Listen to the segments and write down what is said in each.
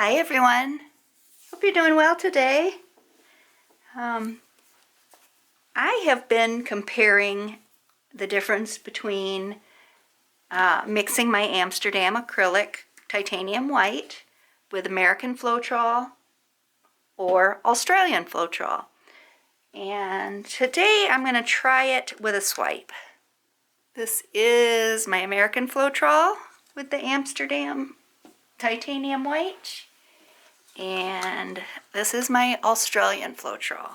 Hi everyone, hope you're doing well today. I have been comparing the difference between mixing my Amsterdam acrylic titanium white with American Floetrol or Australian Floetrol. And today I'm going to try it with a swipe. This is my American Floetrol with the Amsterdam titanium white. And this is my Australian Floetrol.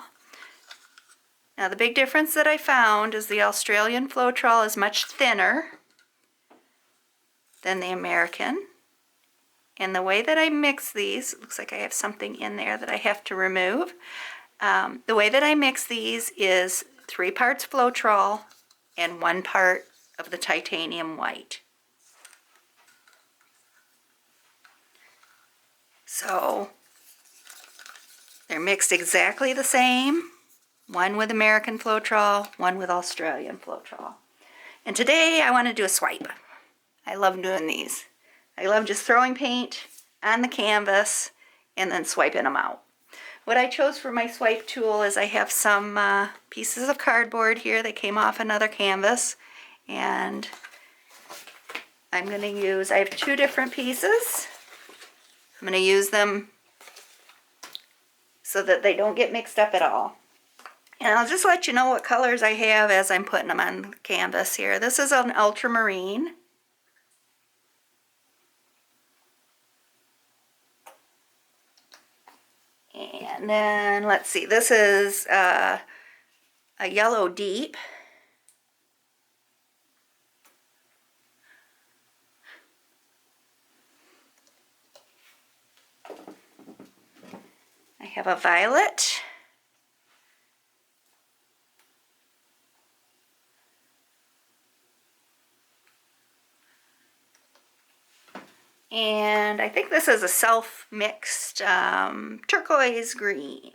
Now the big difference that I found is the Australian Floetrol is much thinner than the American. And the way that I mix these, it looks like I have something in there that I have to remove. The way that I mix these is 3 parts Floetrol and 1 part of the titanium white. So they're mixed exactly the same. One with American Floetrol, one with Australian Floetrol. And today I want to do a swipe. I love doing these. I love just throwing paint on the canvas and then swiping them out. What I chose for my swipe tool is I have some pieces of cardboard here that came off another canvas. And I'm going to use, I have 2 different pieces. I'm going to use them so that they don't get mixed up at all. And I'll just let you know what colors I have as I'm putting them on the canvas here. This is an ultramarine. And then, let's see, this is a yellow deep. I have a violet. And I think this is a self-mixed turquoise green.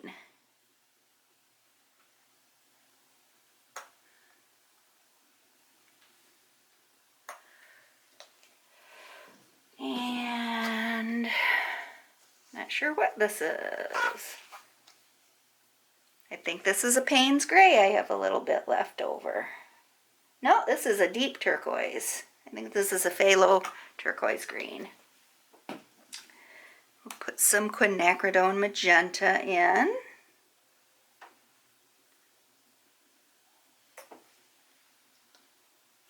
And not sure what this is. I think this is a Payne's Gray. I have a little bit left over. No, this is a deep turquoise. I think this is a phthalo turquoise green. We'll put some Quinacridone Magenta in.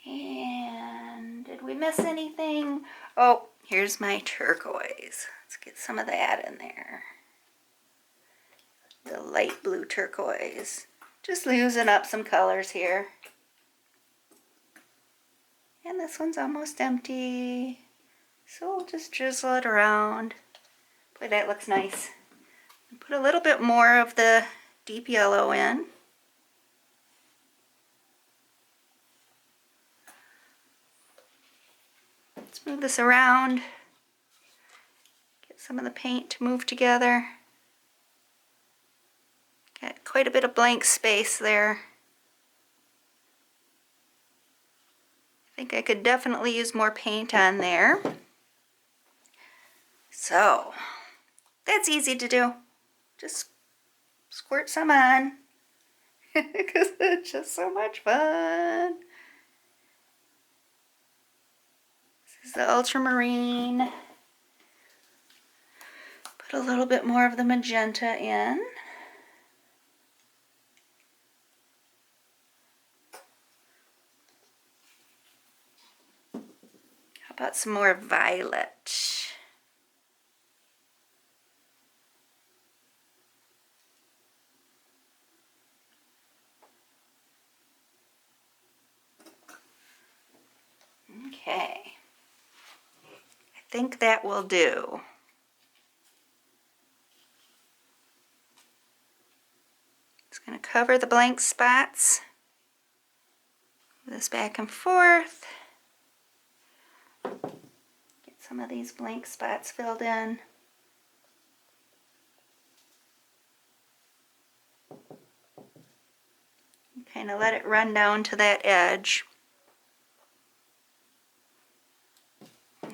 And did we miss anything? Oh, here's my turquoise. Let's get some of that in there. The light blue turquoise. Just losing up some colors here. And this one's almost empty. So we'll just drizzle it around. Boy, that looks nice. Put a little bit more of the deep yellow in. Let's move this around. Get some of the paint to move together. Got quite a bit of blank space there. I think I could definitely use more paint on there. So, that's easy to do. Just squirt some on. Because it's just so much fun. This is the ultramarine. Put a little bit more of the magenta in. How about some more violet? Okay, I think that will do. It's going to cover the blank spots. Move this back and forth. Get some of these blank spots filled in. Kind of let it run down to that edge.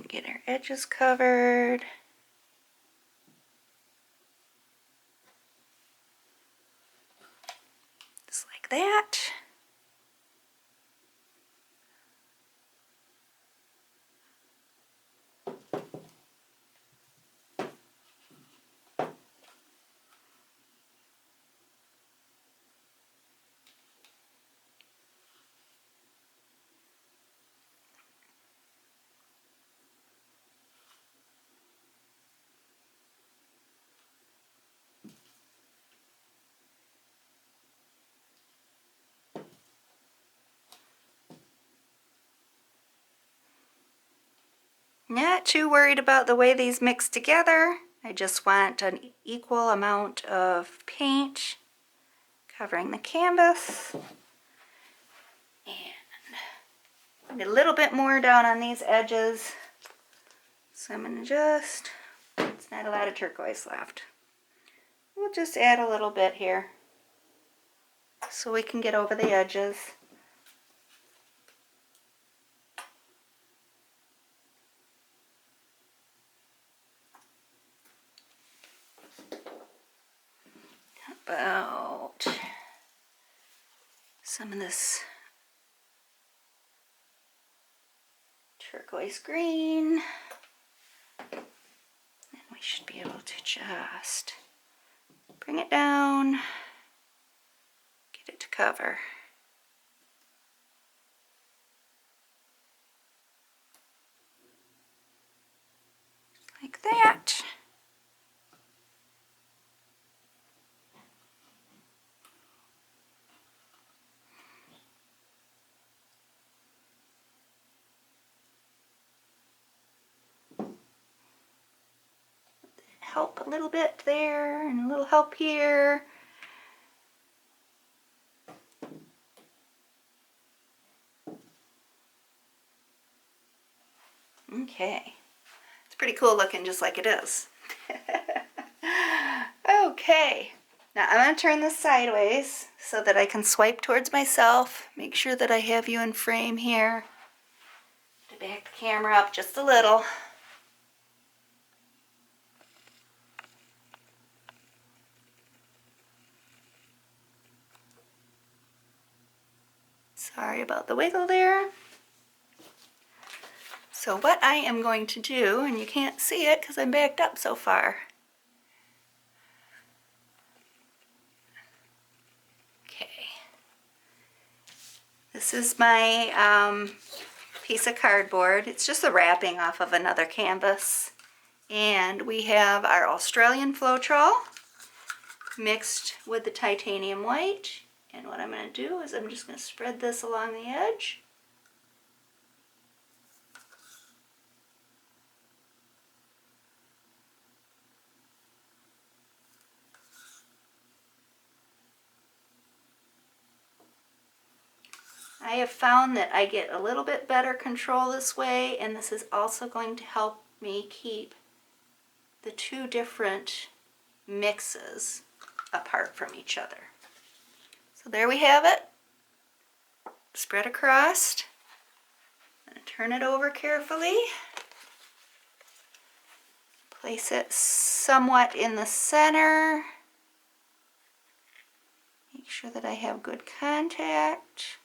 Get our edges covered. like that. Not too worried about the way these mix together. I just want an equal amount of paint covering the canvas. And a little bit more down on these edges. So I'm going to just, it's not a lot of turquoise left. We'll just add a little bit here so we can get over the edges. About some of this turquoise green, and we should be able to just bring it down, get it to cover. Like that. Help a little bit there and a little help here. Okay, it's pretty cool looking just like it is. Okay, now I'm going to turn this sideways so that I can swipe towards myself. Make sure that I have you in frame here. To back the camera up just a little. Sorry about the wiggle there. So what I am going to do, and you can't see it because I'm backed up so far. Okay. This is my piece of cardboard. It's just the wrapping off of another canvas. And we have our Australian Floetrol mixed with the titanium white. And what I'm going to do is I'm just going to spread this along the edge. I have found that I get a little bit better control this way, and this is also going to help me keep the two different mixes apart from each other. So there we have it, spread across. I'm going to turn it over carefully, place it somewhat in the center, make sure that I have good contact,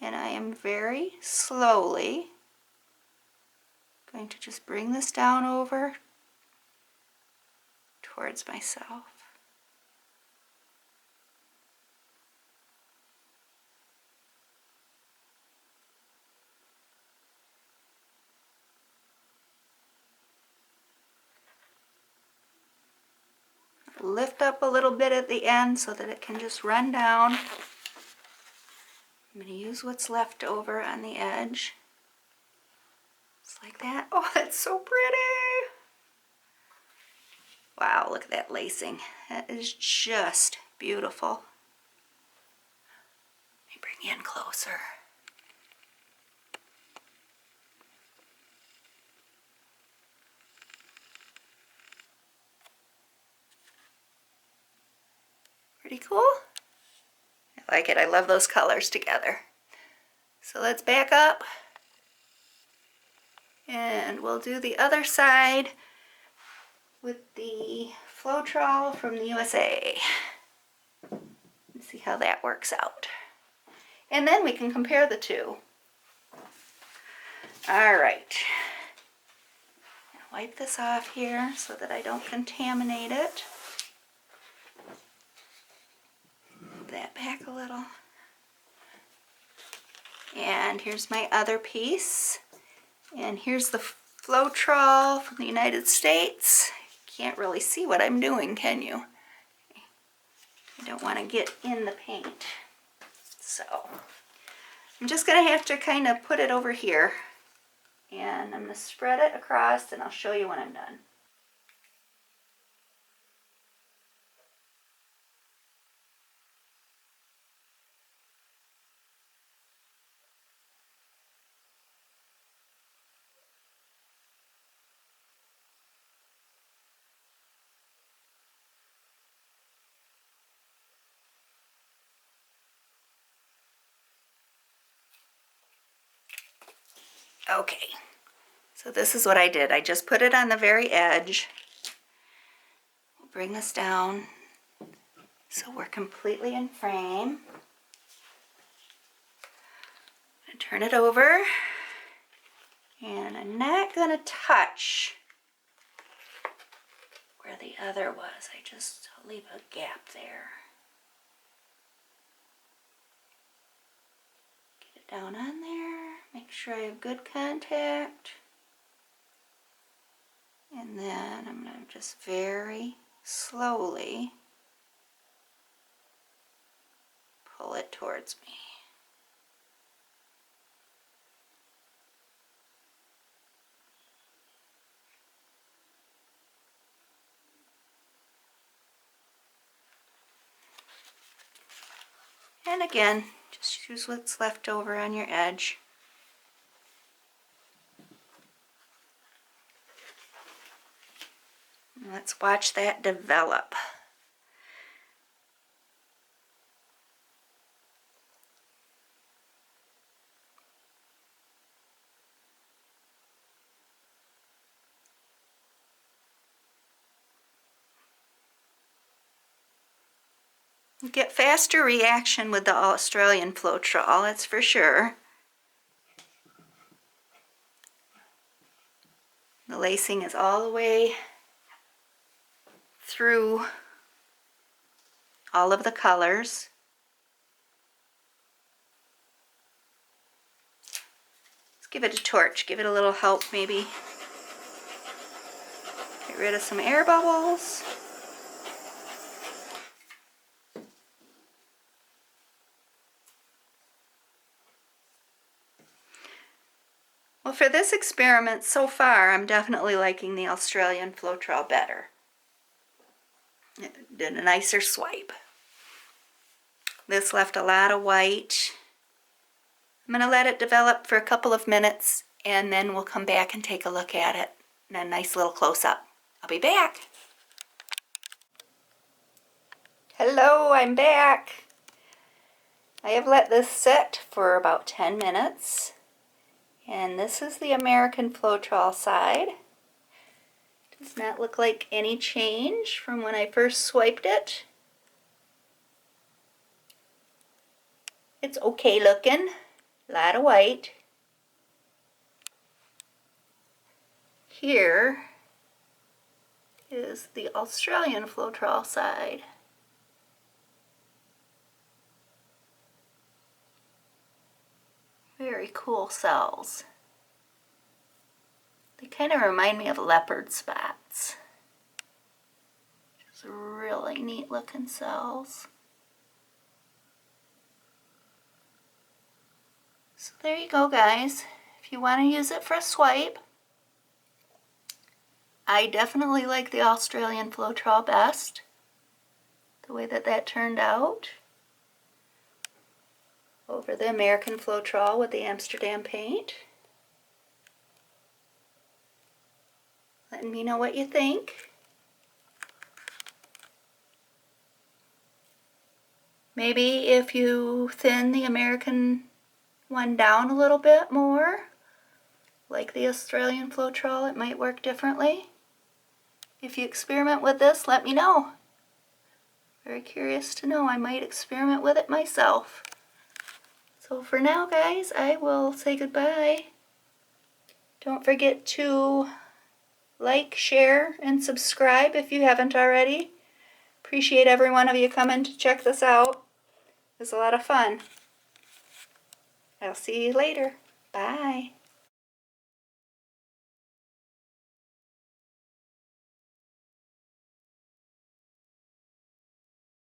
and I am very slowly going to just bring this down over towards myself. Lift up a little bit at the end so that it can just run down. I'm going to use what's left over on the edge. Just like that. Oh, that's so pretty. Wow, look at that lacing. That is just beautiful. Let me bring you in closer. Pretty cool. I like it. I love those colors together. So let's back up and we'll do the other side with the Floetrol from the USA. Let's see how that works out. And then we can compare the two. All right. Wipe this off here so that I don't contaminate it. Move that back a little. And here's my other piece. And here's the Floetrol from the United States. Can't really see what I'm doing, can you? I don't want to get in the paint. So I'm just going to have to kind of put it over here. And I'm going to spread it across and I'll show you when I'm done. Okay, so this is what I did. I just put it on the very edge. We'll bring this down so we're completely in frame. And turn it over. And I'm not going to touch where the other was. I just leave a gap there. Get it down on there. Make sure I have good contact. And then I'm going to just very slowly pull it towards me. And again, just use what's left over on your edge. Let's watch that develop. You get faster reaction with the Australian Floetrol, that's for sure. The lacing is all the way through all of the colors. Let's give it a torch, give it a little help maybe. Get rid of some air bubbles. Well, for this experiment so far, I'm definitely liking the Australian Floetrol better. It did a nicer swipe. This left a lot of white. I'm going to let it develop for a couple of minutes and then we'll come back and take a look at it in a nice little close-up. I'll be back. Hello, I'm back. I have let this sit for about 10 minutes. And this is the American Floetrol side. Does not look like any change from when I first swiped it. It's okay looking, a lot of white. Here is the Australian Floetrol side. Very cool cells. They kind of remind me of leopard spots. Just really neat looking cells. So there you go, guys. If you want to use it for a swipe, I definitely like the Australian Floetrol best. The way that that turned out over the American Floetrol with the Amsterdam paint. Letting me know what you think. Maybe if you thin the American one down a little bit more, like the Australian Floetrol, it might work differently. If you experiment with this, let me know. Very curious to know. I might experiment with it myself. So for now, guys, I will say goodbye. Don't forget to like, share, and subscribe if you haven't already. Appreciate every one of you coming to check this out. It was a lot of fun. I'll see you later. Bye.